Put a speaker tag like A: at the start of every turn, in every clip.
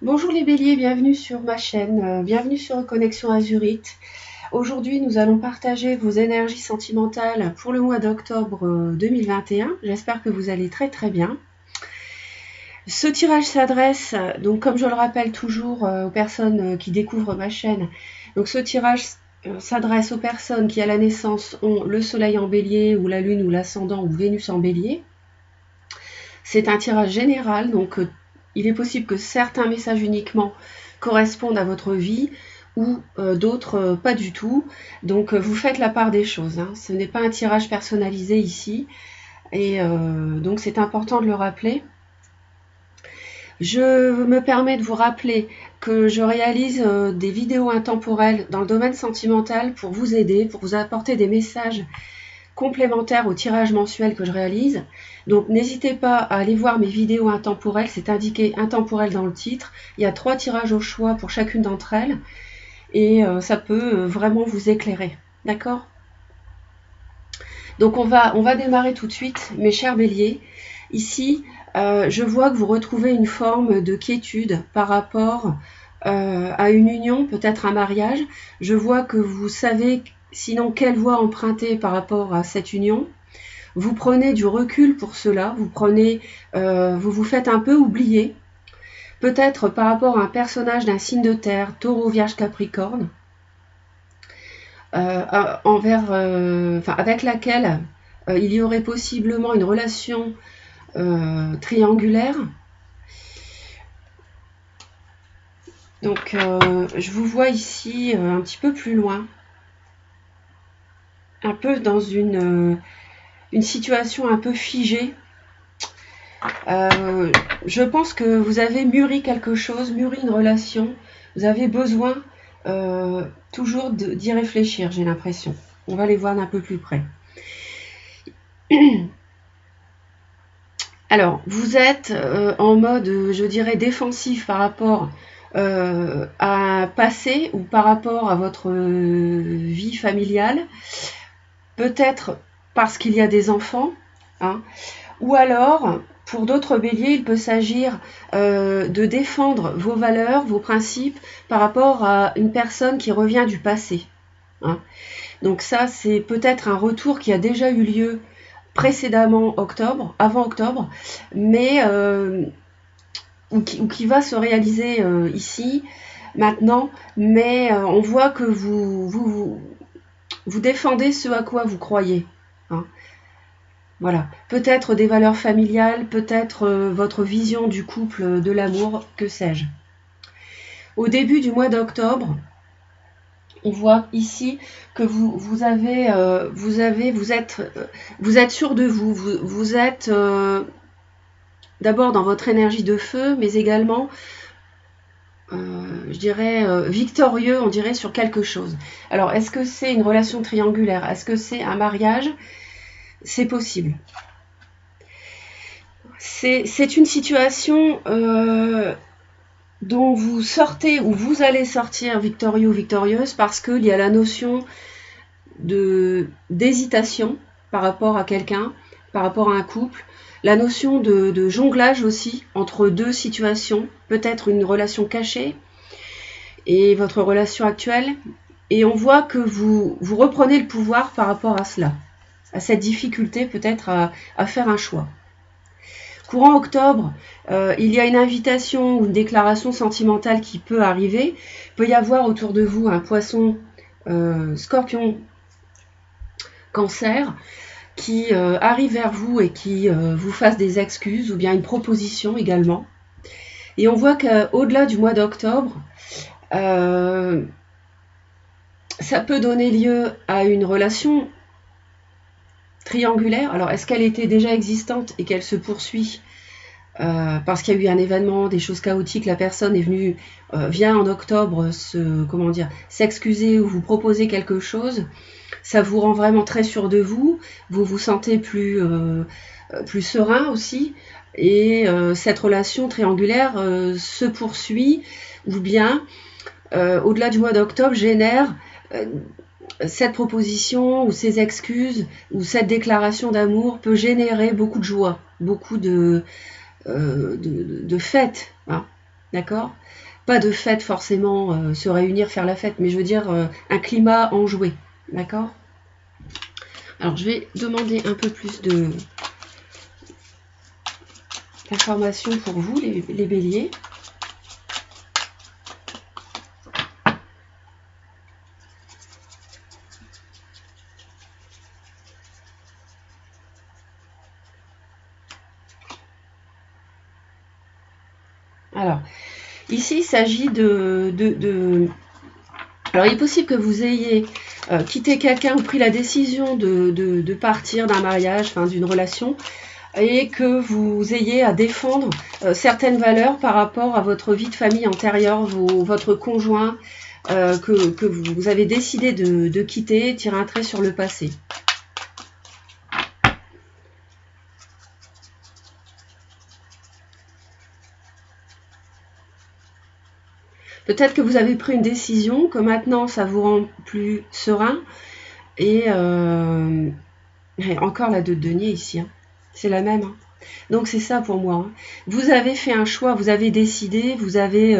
A: Bonjour les béliers, bienvenue sur ma chaîne, bienvenue sur Connexion Azurite. Aujourd'hui, nous allons partager vos énergies sentimentales pour le mois d'octobre 2021. J'espère que vous allez très très bien. Ce tirage s'adresse, donc comme je le rappelle toujours aux personnes qui découvrent ma chaîne, donc ce tirage s'adresse aux personnes qui à la naissance ont le soleil en bélier ou la lune ou l'ascendant ou Vénus en bélier. C'est un tirage général, donc il est possible que certains messages uniquement correspondent à votre vie ou d'autres pas du tout. Donc vous faites la part des choses, hein. Ce n'est pas un tirage personnalisé ici et donc c'est important de le rappeler. Je me permets de vous rappeler que je réalise des vidéos intemporelles dans le domaine sentimental pour vous aider, pour vous apporter des messages complémentaires au tirage mensuel que je réalise. Donc n'hésitez pas à aller voir mes vidéos intemporelles, c'est indiqué intemporel dans le titre. Il y a 3 tirages au choix pour chacune d'entre elles et ça peut vraiment vous éclairer. D'accord ? Donc on va démarrer tout de suite, mes chers béliers. Ici, je vois que vous retrouvez une forme de quiétude par rapport à une union, peut-être un mariage. Je vois que vous savez sinon quelle voie emprunter par rapport à cette union. Vous prenez du recul pour cela, vous vous faites un peu oublier, peut-être par rapport à un personnage d'un signe de terre, Taureau, Vierge, Capricorne, avec laquelle il y aurait possiblement une relation triangulaire. Donc je vous vois ici un petit peu plus loin, un peu dans une situation un peu figée. Je pense que vous avez mûri quelque chose, mûri une relation. Vous avez besoin toujours d'y réfléchir, j'ai l'impression. On va les voir d'un peu plus près. Alors, vous êtes en mode, je dirais, défensif par rapport à un passé ou par rapport à votre vie familiale. Peut-être parce qu'il y a des enfants, hein, ou alors, pour d'autres béliers, il peut s'agir de défendre vos valeurs, vos principes par rapport à une personne qui revient du passé, hein. Donc ça, c'est peut-être un retour qui a déjà eu lieu précédemment avant octobre, mais ou qui va se réaliser ici, maintenant, mais on voit que vous défendez ce à quoi vous croyez, hein. Voilà, peut-être des valeurs familiales, peut-être votre vision du couple, de l'amour, que sais-je. Au début du mois d'octobre, on voit ici que vous êtes sûr de vous. Vous êtes d'abord dans votre énergie de feu, mais également, je dirais, victorieux, on dirait, sur quelque chose. Alors, est-ce que c'est une relation triangulaire? Est-ce que c'est un mariage? C'est possible. C'est une situation dont vous sortez ou vous allez sortir victorieux ou victorieuse parce qu'il y a la notion d'hésitation par rapport à quelqu'un, par rapport à un couple, la notion de jonglage aussi entre deux situations, peut-être une relation cachée et votre relation actuelle, et on voit que vous reprenez le pouvoir par rapport à cela, à cette difficulté peut-être à faire un choix. Courant octobre, il y a une invitation ou une déclaration sentimentale qui peut arriver. Il peut y avoir autour de vous un poisson, scorpion, cancer, qui arrive vers vous et qui vous fasse des excuses ou bien une proposition également. Et on voit qu'au-delà du mois d'octobre, ça peut donner lieu à une relation triangulaire. Alors, est-ce qu'elle était déjà existante et qu'elle se poursuit parce qu'il y a eu un événement, des choses chaotiques, la personne est venue, vient en octobre s'excuser ou vous proposer quelque chose, ça vous rend vraiment très sûr de vous, vous vous sentez plus serein aussi, et cette relation triangulaire se poursuit, ou bien au-delà du mois d'octobre génère cette proposition ou ces excuses ou cette déclaration d'amour peut générer beaucoup de joie, beaucoup de fêtes, hein. d'accord? Pas de fête forcément, se réunir, faire la fête, mais je veux dire un climat enjoué, d'accord? Alors je vais demander un peu plus d'informations pour vous, les béliers. Alors, ici, il s'agit Alors, il est possible que vous ayez quitté quelqu'un ou pris la décision de partir d'un mariage, enfin d'une relation, et que vous ayez à défendre certaines valeurs par rapport à votre vie de famille antérieure, votre conjoint, que vous avez décidé de quitter, tirer un trait sur le passé. Peut-être que vous avez pris une décision, que maintenant ça vous rend plus serein. Et encore la 2 de denier ici, hein. C'est la même. Hein. Donc c'est ça pour moi. Hein. Vous avez fait un choix, vous avez décidé, vous avez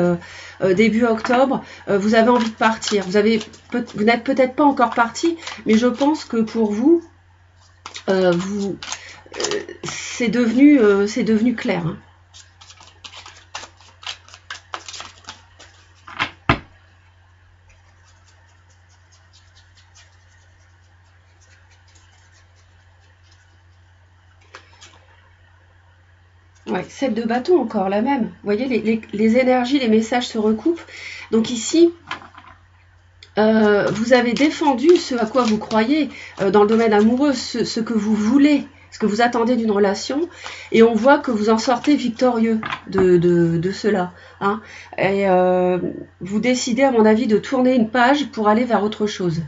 A: début octobre, vous avez envie de partir. Vous n'êtes peut-être pas encore parti, mais je pense que pour vous, c'est devenu clair. Hein. Ouais, 7 de bâton encore, la même. Vous voyez, les énergies, les messages se recoupent. Donc ici, vous avez défendu ce à quoi vous croyez dans le domaine amoureux, ce que vous voulez, ce que vous attendez d'une relation. Et on voit que vous en sortez victorieux de cela. Hein. Et vous décidez, à mon avis, de tourner une page pour aller vers autre chose.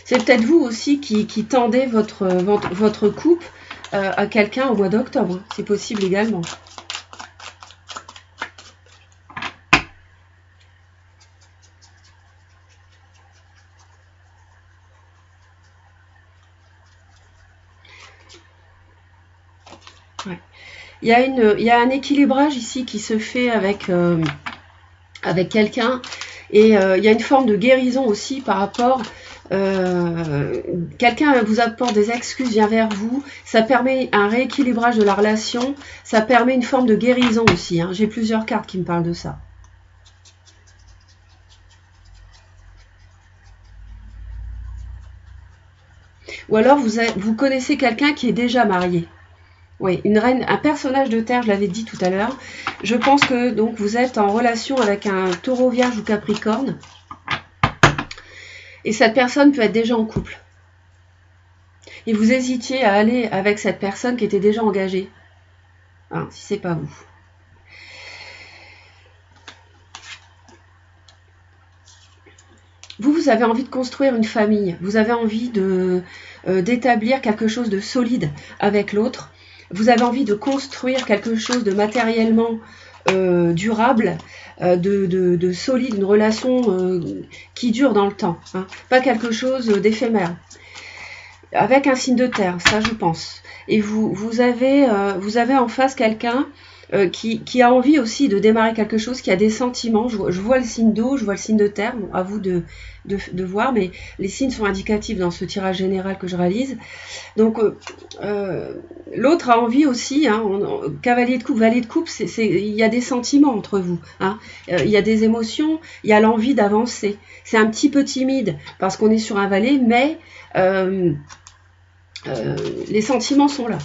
A: C'est peut-être vous aussi qui tendez votre coupe à quelqu'un au mois d'octobre. C'est possible également. Ouais. Il y a un équilibrage ici qui se fait avec quelqu'un. Et il y a une forme de guérison aussi par rapport... quelqu'un vous apporte des excuses, vient vers vous, ça permet un rééquilibrage de la relation, ça permet une forme de guérison aussi. Hein. J'ai plusieurs cartes qui me parlent de ça. Ou alors vous connaissez quelqu'un qui est déjà marié. Oui, une reine, un personnage de terre, je l'avais dit tout à l'heure. Je pense que donc vous êtes en relation avec un taureau, vierge ou capricorne. Et cette personne peut être déjà en couple. Et vous hésitiez à aller avec cette personne qui était déjà engagée. Hein, si c'est pas vous. Vous avez envie de construire une famille. Vous avez envie d'établir quelque chose de solide avec l'autre. Vous avez envie de construire quelque chose de matériellement durable, de solide, une relation qui dure dans le temps, hein. Pas quelque chose d'éphémère. Avec un signe de terre, ça je pense. Et vous avez en face quelqu'un qui a envie aussi de démarrer quelque chose, qui a des sentiments. Je vois le signe d'eau, je vois le signe de terre, bon, à vous de voir, mais les signes sont indicatifs dans ce tirage général que je réalise. Donc l'autre a envie aussi, hein, cavalier de coupe, valet de coupe, il y a des sentiments entre vous, hein, il y a des émotions, il y a l'envie d'avancer. C'est un petit peu timide parce qu'on est sur un valet, mais les sentiments sont là.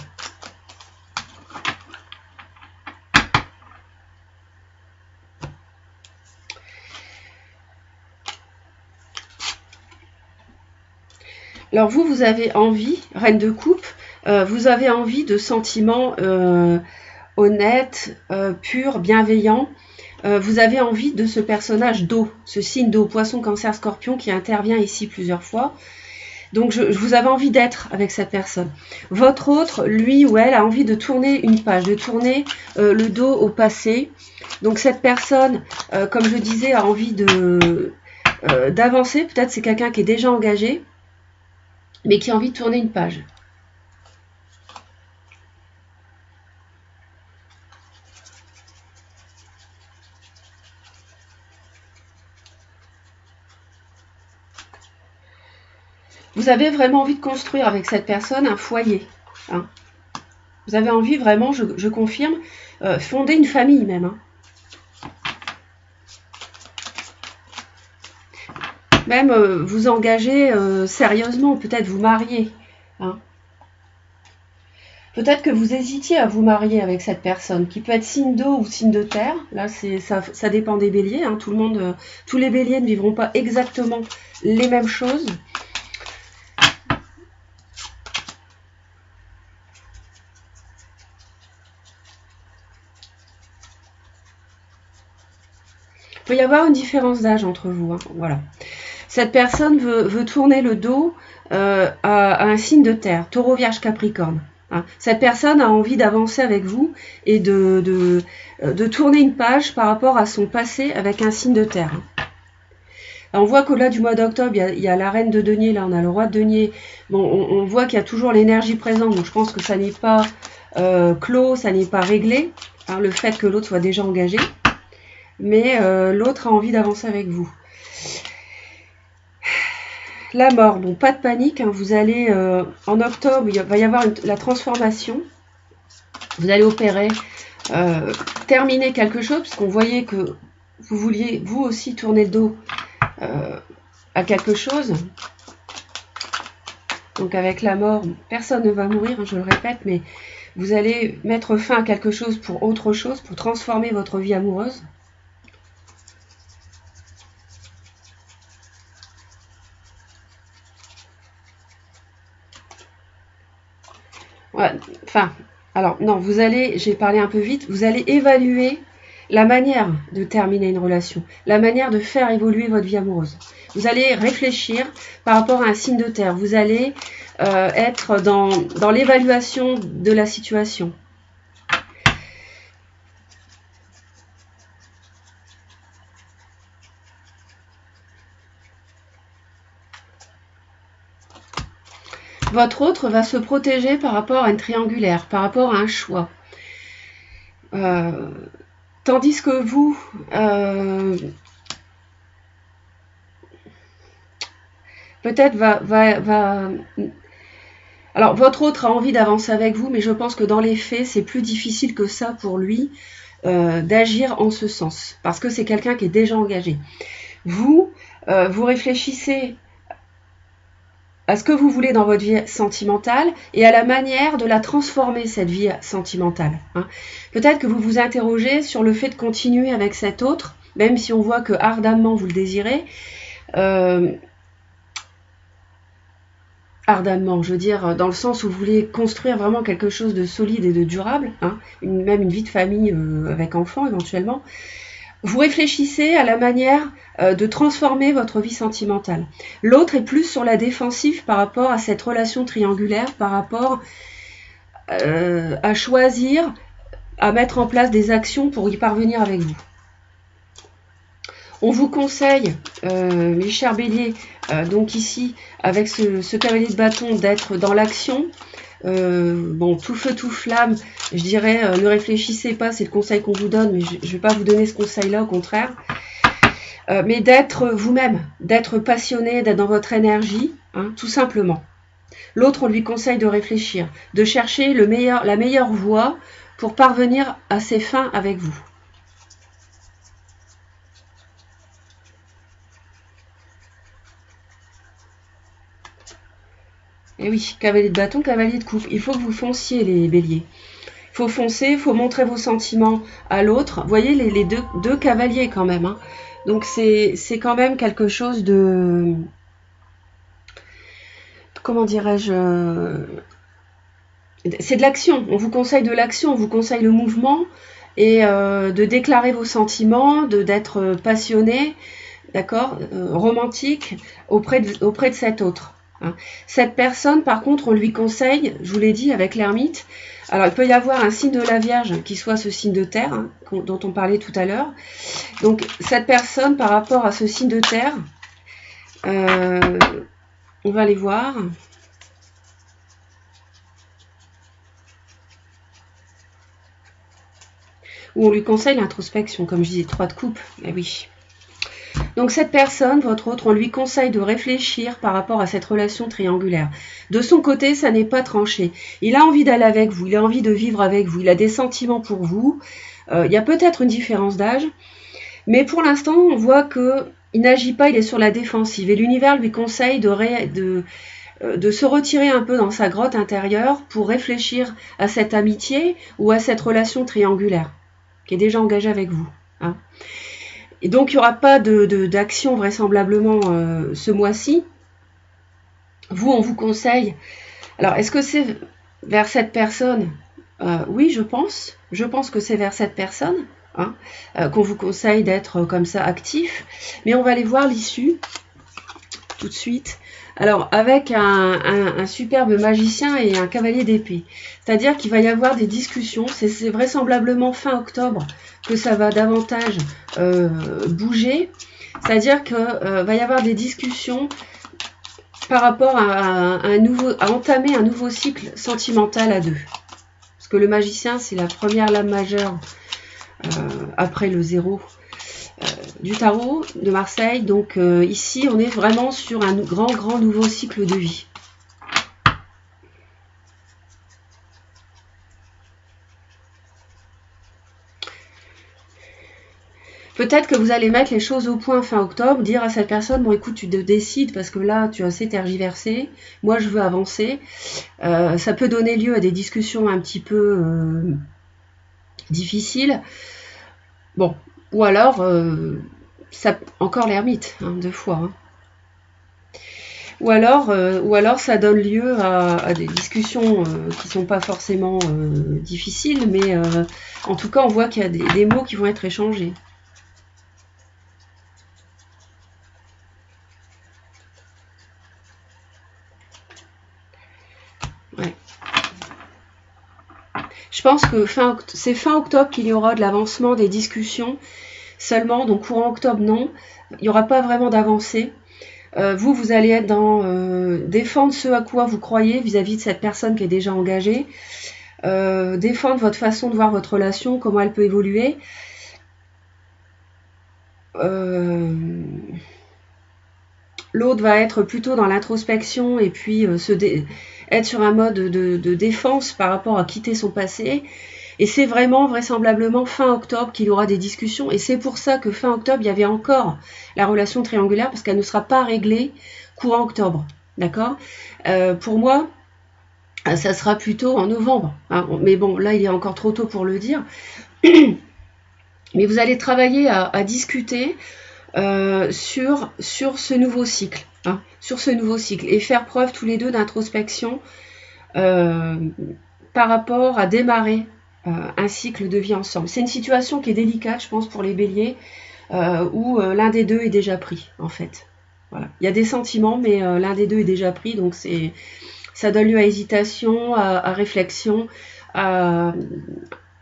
A: Alors vous avez envie, reine de coupe, vous avez envie de sentiments honnêtes, purs, bienveillants. Vous avez envie de ce personnage d'eau, ce signe d'eau, poisson, cancer, scorpion qui intervient ici plusieurs fois. Donc vous avez envie d'être avec cette personne. Votre autre, lui ou elle, a envie de tourner une page, de tourner le dos au passé. Donc cette personne, comme je disais, a envie d'avancer. Peut-être c'est quelqu'un qui est déjà engagé, mais qui a envie de tourner une page. Vous avez vraiment envie de construire avec cette personne un foyer. Hein. Vous avez envie vraiment, je confirme, fonder une famille même. Hein. Même vous engager sérieusement, peut-être vous marier. Hein. Peut-être que vous hésitiez à vous marier avec cette personne, qui peut être signe d'eau ou signe de terre. Là, ça dépend des béliers. Hein. Tous les béliers ne vivront pas exactement les mêmes choses. Il peut y avoir une différence d'âge entre vous. Hein. Voilà. Cette personne veut tourner le dos à un signe de terre, taureau, vierge, capricorne. Hein. Cette personne a envie d'avancer avec vous et de tourner une page par rapport à son passé avec un signe de terre. Alors, on voit qu'au-delà du mois d'octobre, il y a la reine de denier, là on a le roi de denier. Bon, on voit qu'il y a toujours l'énergie présente, donc je pense que ça n'est pas clos, ça n'est pas réglé, hein, le fait que l'autre soit déjà engagé. Mais l'autre a envie d'avancer avec vous. La mort, donc pas de panique, hein, vous allez, en octobre, il va y avoir la transformation. Vous allez opérer, terminer quelque chose, parce qu'on voyait que vous vouliez, vous aussi, tourner le dos à quelque chose. Donc avec la mort, personne ne va mourir, hein, je le répète, mais vous allez mettre fin à quelque chose pour autre chose, pour transformer votre vie amoureuse. Ouais, enfin, alors non, vous allez, j'ai parlé un peu vite, vous allez évaluer la manière de terminer une relation, la manière de faire évoluer votre vie amoureuse. Vous allez réfléchir par rapport à un signe de terre, vous allez être dans l'évaluation de la situation. Votre autre va se protéger par rapport à une triangulaire, par rapport à un choix. Tandis que vous, peut-être va... Alors, votre autre a envie d'avancer avec vous, mais je pense que dans les faits, c'est plus difficile que ça pour lui d'agir en ce sens, parce que c'est quelqu'un qui est déjà engagé. Vous réfléchissez à ce que vous voulez dans votre vie sentimentale et à la manière de la transformer, cette vie sentimentale. Hein. Peut-être que vous vous interrogez sur le fait de continuer avec cet autre, même si on voit que ardemment vous le désirez. Ardemment, je veux dire, dans le sens où vous voulez construire vraiment quelque chose de solide et de durable, hein, même une vie de famille avec enfants éventuellement. Vous réfléchissez à la manière de transformer votre vie sentimentale. L'autre est plus sur la défensive par rapport à cette relation triangulaire, par rapport à choisir, à mettre en place des actions pour y parvenir avec vous. On vous conseille, mes chers béliers, donc ici, avec ce cavalier de bâton, d'être dans l'action. Bon, tout feu, tout flamme, je dirais, ne réfléchissez pas, c'est le conseil qu'on vous donne, mais je ne vais pas vous donner ce conseil-là, au contraire. Mais d'être vous-même, d'être passionné, d'être dans votre énergie, hein, tout simplement. L'autre, on lui conseille de réfléchir, de chercher la meilleure voie pour parvenir à ses fins avec vous. Et oui, cavalier de bâton, cavalier de coupe. Il faut que vous fonciez, les béliers. Il faut foncer, il faut montrer vos sentiments à l'autre. Vous voyez, les deux cavaliers quand même. Hein. Donc c'est quand même quelque chose de... Comment dirais-je, c'est de l'action. On vous conseille de l'action, on vous conseille le mouvement et de déclarer vos sentiments, d'être passionné, d'accord, romantique auprès de cet autre. Hein. Cette personne, par contre, on lui conseille, je vous l'ai dit, avec l'ermite, alors il peut y avoir un signe de la Vierge qui soit ce signe de terre, hein, dont on parlait tout à l'heure. Donc cette personne, par rapport à ce signe de terre, on va aller voir. Où on lui conseille l'introspection, comme je disais, 3 de coupe, mais oui. Donc cette personne, votre autre, on lui conseille de réfléchir par rapport à cette relation triangulaire. De son côté, ça n'est pas tranché. Il a envie d'aller avec vous, il a envie de vivre avec vous, il a des sentiments pour vous. Il y a peut-être une différence d'âge, mais pour l'instant, on voit qu'il n'agit pas, il est sur la défensive. Et l'univers lui conseille de se retirer un peu dans sa grotte intérieure pour réfléchir à cette amitié ou à cette relation triangulaire qui est déjà engagée avec vous. Hein. Et donc, il n'y aura pas d'action vraisemblablement ce mois-ci. Vous, on vous conseille. Alors, est-ce que c'est vers cette personne? Oui, je pense. Je pense que c'est vers cette personne hein, qu'on vous conseille d'être comme ça actif. Mais on va aller voir l'issue tout de suite. Alors, avec un superbe magicien et un cavalier d'épée. C'est-à-dire qu'il va y avoir des discussions. C'est vraisemblablement fin octobre que ça va davantage bouger. C'est-à-dire qu'il va y avoir des discussions par rapport à entamer un nouveau cycle sentimental à deux. Parce que le magicien, c'est la première lame majeure après le 0 du tarot de Marseille. Donc ici, on est vraiment sur un grand nouveau cycle de vie. Peut-être que vous allez mettre les choses au point fin octobre, dire à cette personne, bon écoute, tu te décides parce que là, tu as assez tergiversé, moi je veux avancer. Ça peut donner lieu à des discussions un petit peu difficiles. Bon, ou alors, encore l'ermite, hein, 2 fois. Hein. Ou alors ça donne lieu à des discussions qui ne sont pas forcément difficiles, mais en tout cas, on voit qu'il y a des mots qui vont être échangés. Ouais. Je pense que c'est fin octobre qu'il y aura de l'avancement des discussions seulement, donc courant octobre non, il n'y aura pas vraiment d'avancée. Vous allez être dans défendre ce à quoi vous croyez vis-à-vis de cette personne qui est déjà engagée, défendre votre façon de voir votre relation, comment elle peut évoluer. L'autre va être plutôt dans l'introspection et puis être sur un mode de défense par rapport à quitter son passé. Et c'est vraiment vraisemblablement fin octobre qu'il y aura des discussions. Et c'est pour ça que fin octobre, il y avait encore la relation triangulaire parce qu'elle ne sera pas réglée courant octobre. D'accord ? Pour moi, ça sera plutôt en novembre. Hein. Mais bon, là, il est encore trop tôt pour le dire. Mais vous allez travailler à discuter sur ce nouveau cycle. Hein, sur ce nouveau cycle. Et faire preuve tous les deux d'introspection par rapport à démarrer un cycle de vie ensemble. C'est une situation qui est délicate, je pense, pour les béliers, où l'un des deux est déjà pris, en fait. Voilà. Il y a des sentiments, mais l'un des deux est déjà pris, donc ça donne lieu à hésitation, à réflexion, à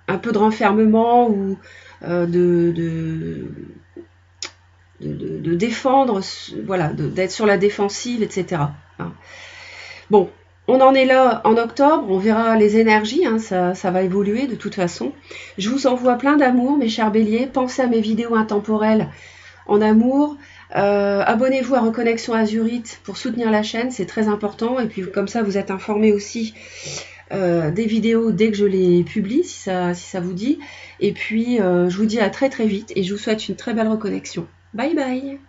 A: un peu de renfermement ou de défendre, voilà, d'être sur la défensive, etc. Hein. Bon. On en est là en octobre, on verra les énergies, hein, ça va évoluer de toute façon. Je vous envoie plein d'amour, mes chers béliers. Pensez à mes vidéos intemporelles en amour. Abonnez-vous à Reconnexion Azurite pour soutenir la chaîne, c'est très important. Et puis comme ça, vous êtes informés aussi des vidéos dès que je les publie, si ça vous dit. Et puis, je vous dis à très vite et je vous souhaite une très belle reconnexion. Bye bye.